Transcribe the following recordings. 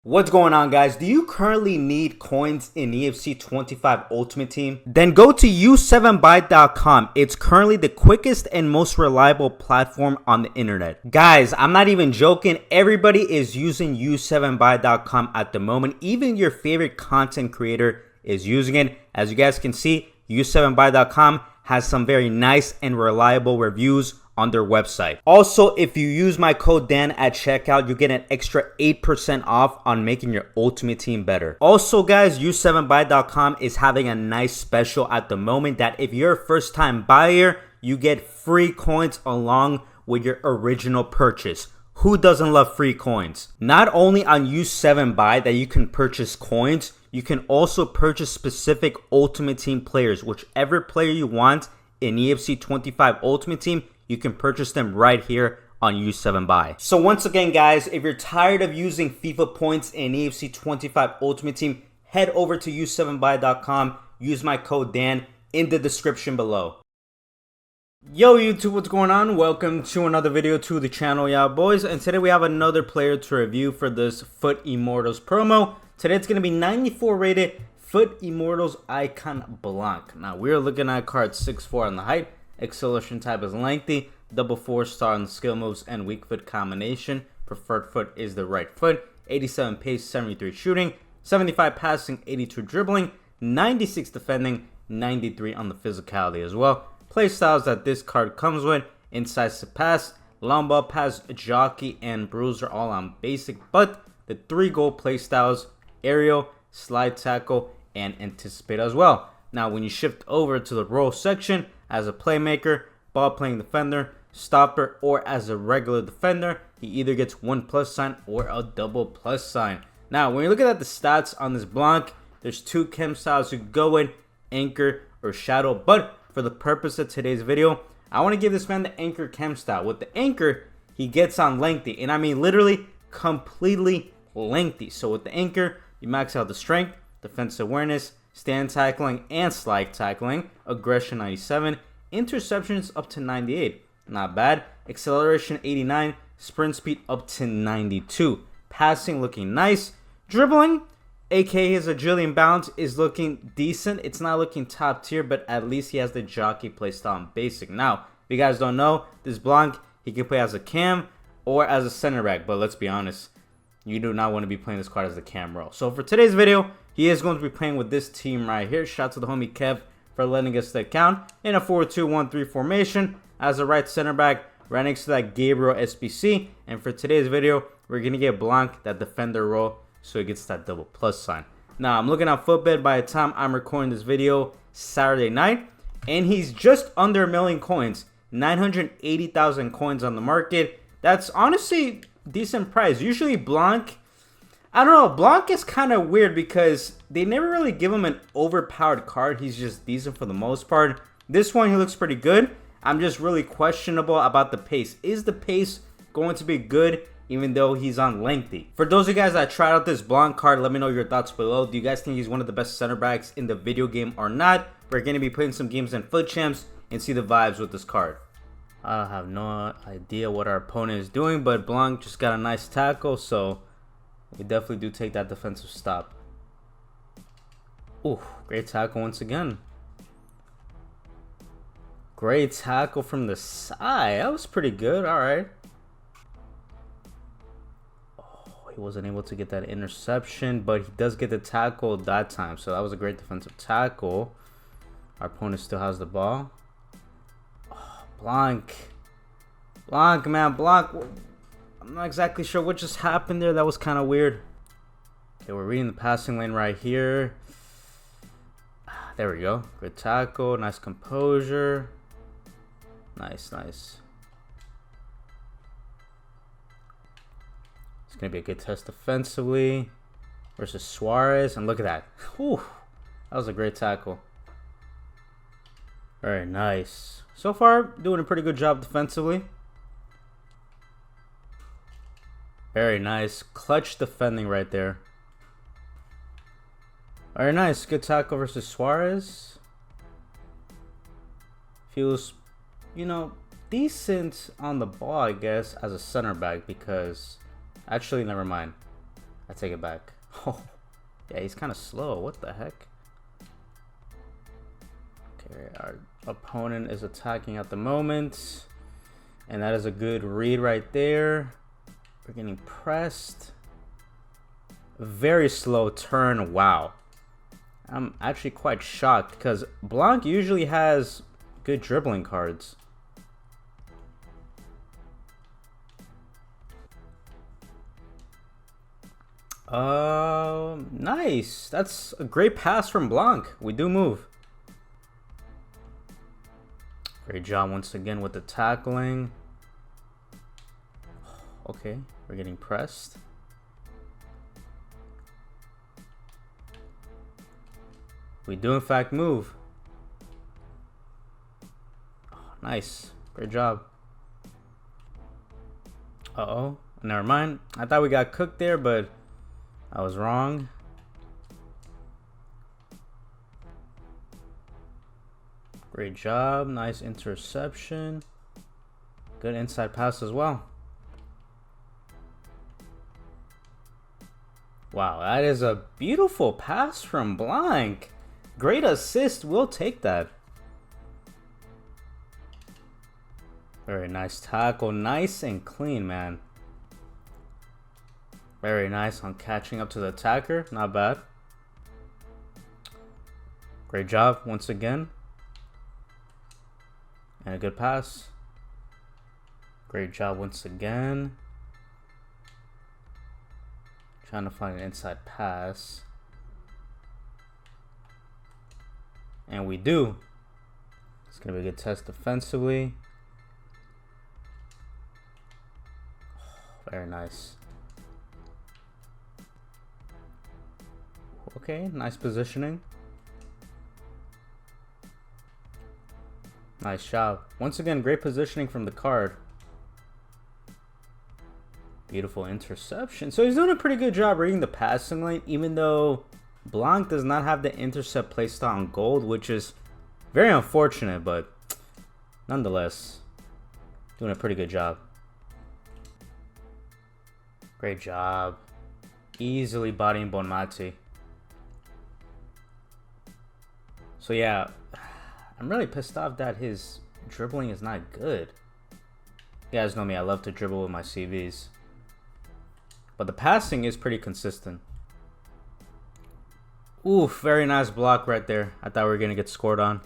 What's going on, guys? Do you currently need coins in EFC 25 Ultimate Team? Then go to u7buy.com. It's currently the quickest and most reliable platform on the internet. Guys, I'm not even joking. Everybody is using u7buy.com at the moment. Even your favorite content creator is using it. As you guys can see, u7buy.com has some very nice and reliable reviews on their website. Also, if you use my code Dan at checkout, you get an extra 8% off on making your ultimate team better. Also, guys, u7buy.com is having a nice special at the moment that if you're a first time buyer, you get free coins along with your original purchase. Who doesn't love free coins? Not only on u7buy that you can purchase coins, you can also purchase specific ultimate team players. Whichever player you want in EFC 25 Ultimate Team, you can purchase them right here on u7buy. So once again, guys, if you're tired of using FIFA points in EFC 25 Ultimate Team, head over to u7buy.com. Use my code Dan in the description below. Yo YouTube, what's going on? Welcome to another video to the channel, y'all boys. And today we have another player to review for this Fut Immortals promo. Today it's going to be 94 rated Fut Immortals Icon Blanc. Now we're looking at card 6'4" on the height. Acceleration type is lengthy, double 4-star on the skill moves and weak foot combination. Preferred foot is the right foot. 87 pace, 73 shooting, 75 passing, 82 dribbling, 96 defending, 93 on the physicality as well. Play styles that this card comes with: incisive pass, long ball pass, jockey, and bruiser, all on basic. But the 3 goal play styles: aerial, slide tackle, and anticipate as well. Now when you shift over to the role section, as a playmaker, ball playing defender, stopper, or as a regular defender, he either gets 1+ sign or a double plus sign. Now when you're looking at the stats on this Blanc, there's 2 Chem styles you can go with: anchor or shadow. But for the purpose of today's video, I want to give this man the anchor Chem style. With the anchor, he gets on lengthy, and I mean literally completely lengthy. So with the anchor, you max out the strength, defensive awareness, stand tackling, and slide tackling. Aggression 97, interceptions up to 98, not bad. Acceleration 89, sprint speed up to 92. Passing looking nice. Dribbling, aka his agility and balance, is looking decent. It's not looking top tier, but at least he has the jockey play style in basic. Now, if you guys don't know, this Blanc, he can play as a cam or as a center back, but let's be honest, you do not want to be playing this card as the cam role. So for today's video, he is going to be playing with this team right here. Shout out to the homie Kev for letting us the account in a 4-2-1-3 formation as a right center back, right next to that Gabriel SBC. And for today's video, we're going to get Blanc that defender role, so he gets that double plus sign. Now, I'm looking at Footbed by the time I'm recording this video Saturday night, and he's just under 1 million coins, 980,000 coins on the market. That's honestly decent price. Usually Blanc, I don't know, Blanc is kind of weird because they never really give him an overpowered card. He's just decent for the most part. This one, he looks pretty good. I'm just really questionable about the pace. Is the pace going to be good even though he's on lengthy? For those of you guys that tried out this Blanc card, let me know your thoughts below. Do you guys think he's one of the best center backs in the video game or not? We're going to be playing some games in Foot Champs and see the vibes with this card. I have no idea what our opponent is doing, but Blanc just got a nice tackle, so we definitely do take that defensive stop. Ooh, great tackle once again. Great tackle from the side. That was pretty good. All right. Oh, he wasn't able to get that interception, but he does get the tackle that time. So that was a great defensive tackle. Our opponent still has the ball. Oh, Blanc. Blanc, man. Blanc. I'm not exactly sure what just happened there. That was kind of weird. Okay, we're reading the passing lane right here. There we go. Good tackle. Nice composure. Nice, nice. It's going to be a good test defensively versus Suarez. And look at that. Whew. That was a great tackle. Very nice. So far, doing a pretty good job defensively. Very nice. Clutch defending right there. Very nice. Good tackle versus Suarez. Feels, you know, decent on the ball, I guess, as a center back because... Actually, never mind. I take it back. Oh, yeah, he's kind of slow. What the heck? Okay, our opponent is attacking at the moment. And that is a good read right there. We're getting pressed. Very slow turn. Wow. I'm actually quite shocked because Blanc usually has good dribbling cards. Nice. That's a great pass from Blanc. We do move. Great job once again with the tackling. Okay, we're getting pressed. We do in fact move. Oh, nice. Great job. Uh-oh. Never mind. I thought we got cooked there, but I was wrong. Great job. Nice interception. Good inside pass as well. Wow, that is a beautiful pass from Blanc. Great assist. We'll take that. Very nice tackle. Nice and clean, man. Very nice on catching up to the attacker. Not bad. Great job once again. And a good pass. Great job once again. Trying to find an inside pass. And we do. It's going to be a good test defensively. Very nice. Okay, nice positioning. Nice job. Once again, great positioning from the card. Beautiful interception. So he's doing a pretty good job reading the passing lane, even though Blanc does not have the intercept playstyle on gold, which is very unfortunate, but nonetheless, doing a pretty good job. Great job. Easily bodying Bonmati. So yeah, I'm really pissed off that his dribbling is not good. You guys know me, I love to dribble with my CVs. But the passing is pretty consistent. Oof, very nice block right there. I thought we were going to get scored on.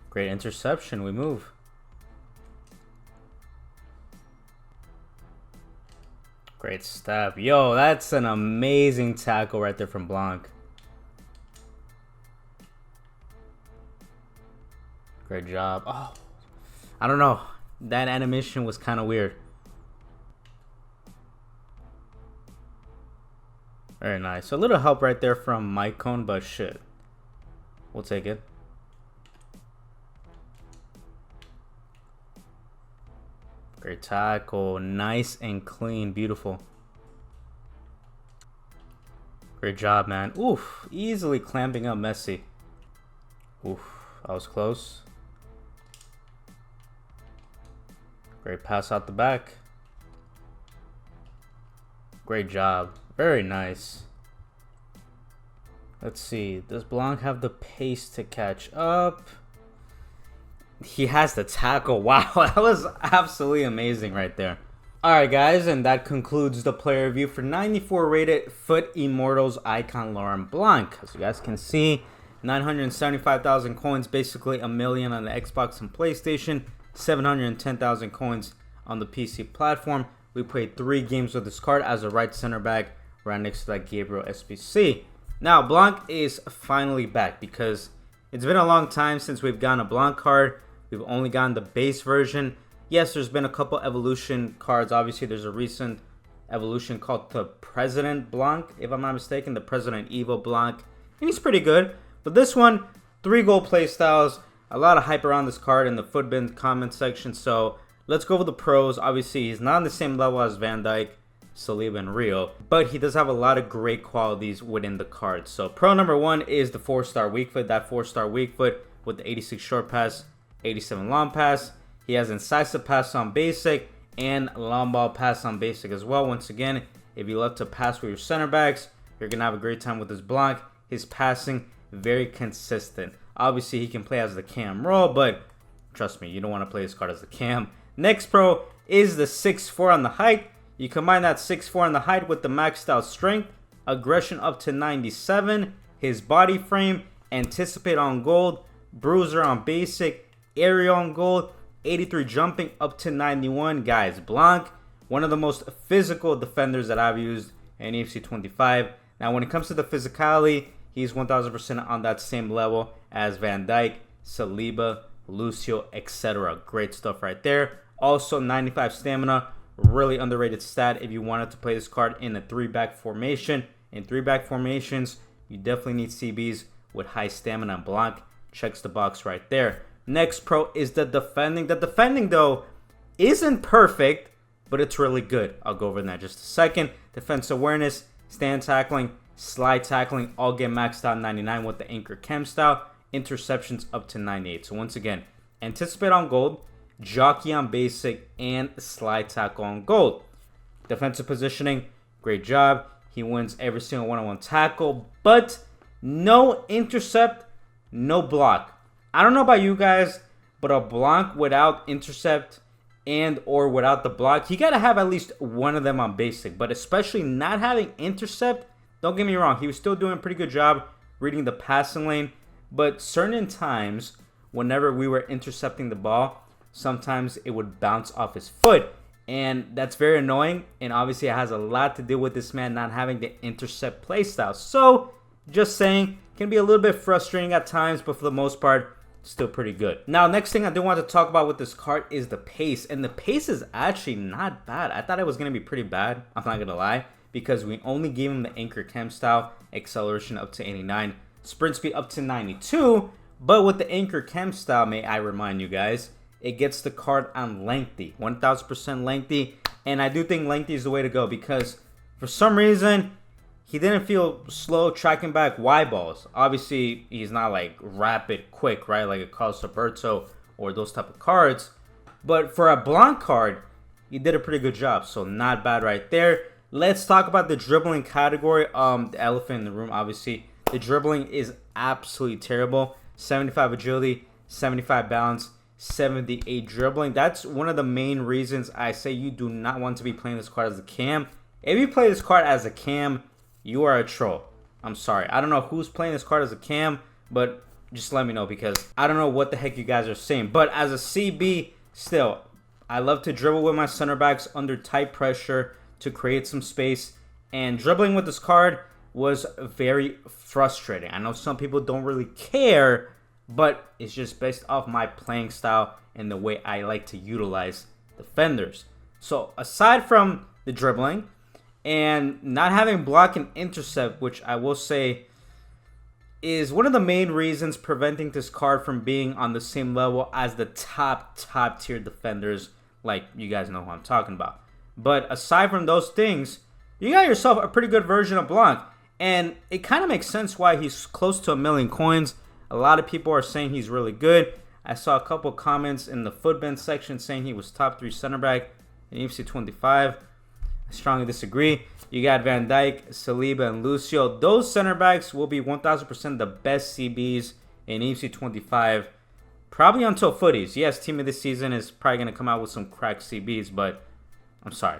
Great interception, we move. Great step. Yo, that's an amazing tackle right there from Blanc. Great job. Oh, I don't know. That animation was kind of weird. Very nice. So a little help right there from Mycone, but shit. We'll take it. Great tackle. Nice and clean. Beautiful. Great job, man. Oof. Easily clamping up Messi. Oof. That was close. Great pass out the back. Great job. Very nice. Let's see. Does Blanc have the pace to catch up? He has the tackle. Wow, that was absolutely amazing right there. Alright guys, and that concludes the player review for 94 rated Fut Immortals icon Laurent Blanc. As you guys can see, 975,000 coins, basically a million on the Xbox and PlayStation, 710,000 coins on the PC platform. We played 3 games with this card as a right center back, right next to that Gabriel SBC. Now, Blanc is finally back because it's been a long time since we've gotten a Blanc card. We've only gotten the base version. Yes, there's been a couple evolution cards. Obviously, there's a recent evolution called the President Blanc, if I'm not mistaken, the President Evo Blanc. And he's pretty good. But this one, 3 gold play styles. A lot of hype around this card in the Footbin comment section. So let's go over the pros. Obviously, he's not on the same level as Van Dijk, Saliba, and Rio, but he does have a lot of great qualities within the card. So pro number 1 is the 4-star weak foot. That 4-star weak foot with the 86 short pass, 87 long pass. He has incisive pass on basic and long ball pass on basic as well. Once again, If you love to pass with your center backs, you're going to have a great time with this Blanc. His passing, very consistent. Obviously, he can play as the cam role, but trust me, you don't want to play this card as the cam. Next pro is the 6'4" on the height. You combine that 6'4" on the height with the maxed out strength, aggression up to 97, his body frame, anticipate on gold, bruiser on basic, area on gold, 83 jumping up to 91. Guys, Blanc, one of the most physical defenders that I've used in EFC 25. Now, when it comes to the physicality, he's 1000% on that same level as Van Dijk, Saliba, Lucio, etc. Great stuff right there. Also, 95 stamina, really underrated stat if you wanted to play this card in a 3-back formation. In 3-back formations, you definitely need CBs with high stamina. Blanc checks the box right there. Next pro is the defending. The defending, though, isn't perfect, but it's really good. I'll go over that in just a second. Defense awareness, stand tackling, slide tackling, all get maxed out 99 with the anchor chem style. Interceptions up to 98. So once again, anticipate on gold, jockey on basic, and slide tackle on gold. Defensive positioning, great job. He wins every single one-on-one tackle, but no intercept, no block. I don't know about you guys, but a Blanc without intercept and or without the block, you got to have at least one of them on basic. But especially not having intercept, don't get me wrong, he was still doing a pretty good job reading the passing lane. But certain times, whenever we were intercepting the ball, sometimes it would bounce off his foot. And that's very annoying. And obviously, it has a lot to do with this man not having the intercept playstyle. So, just saying, can be a little bit frustrating at times, but for the most part, still pretty good. Now, next thing I do want to talk about with this card is the pace. And the pace is actually not bad. I thought it was going to be pretty bad. I'm not going to lie. Because we only gave him the anchor chem style, acceleration up to 89, sprint speed up to 92. But with the anchor chem style, may I remind you guys, it gets the card on lengthy, 1000% lengthy. And I do think lengthy is the way to go because for some reason, he didn't feel slow tracking back wide balls. Obviously, he's not like rapid, quick, right? Like a Carlos Alberto or those type of cards. But for a Blanc card, he did a pretty good job. So not bad right there. Let's talk about the dribbling category. The elephant in the room, obviously. The dribbling is absolutely terrible. 75 agility, 75 balance, 78 dribbling. That's one of the main reasons I say you do not want to be playing this card as a cam. If you play this card as a cam, you are a troll. I'm sorry. I don't know who's playing this card as a cam, but just let me know because I don't know what the heck you guys are saying. But as a CB, still, I love to dribble with my center backs under tight pressure to create some space. And dribbling with this card was very frustrating. I know some people don't really care, but it's just based off my playing style and the way I like to utilize defenders. So aside from the dribbling and not having block and intercept, which I will say is one of the main reasons preventing this card from being on the same level as the top tier defenders, like you guys know who I'm talking about. But aside from those things, you got yourself a pretty good version of Blanc. And it kind of makes sense why he's close to 1 million coins. A lot of people are saying he's really good. I saw a couple comments in the Footbin section saying he was top 3 center back in UFC 25. I strongly disagree. You got Van Dijk, Saliba, and Lucio. Those center backs will be 1000% the best CBs in UFC 25. Probably until footies. Yes, team of the season is probably going to come out with some crack CBs, but I'm sorry.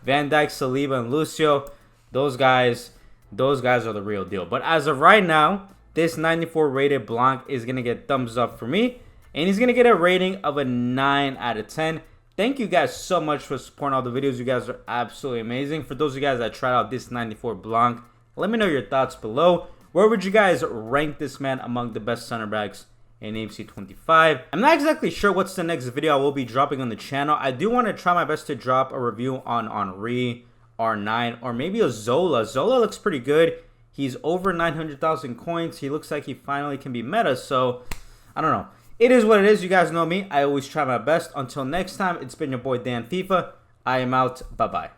Van Dijk, Saliba, and Lucio, those guys are the real deal. But as of right now, this 94 rated Blanc is going to get thumbs up for me. And he's going to get a rating of a 9 out of 10. Thank you guys so much for supporting all the videos. You guys are absolutely amazing. For those of you guys that tried out this 94 Blanc, let me know your thoughts below. Where would you guys rank this man among the best center backs in AFC 25? I'm not exactly sure what's the next video I will be dropping on the channel. I do want to try my best to drop a review on Henry, R9, or maybe a Zola. Zola looks pretty good. He's over 900,000 coins. He looks like he finally can be meta, so I don't know. It is what it is. You guys know me. I always try my best. Until next time, it's been your boy DanFIFA. I am out. Bye-bye.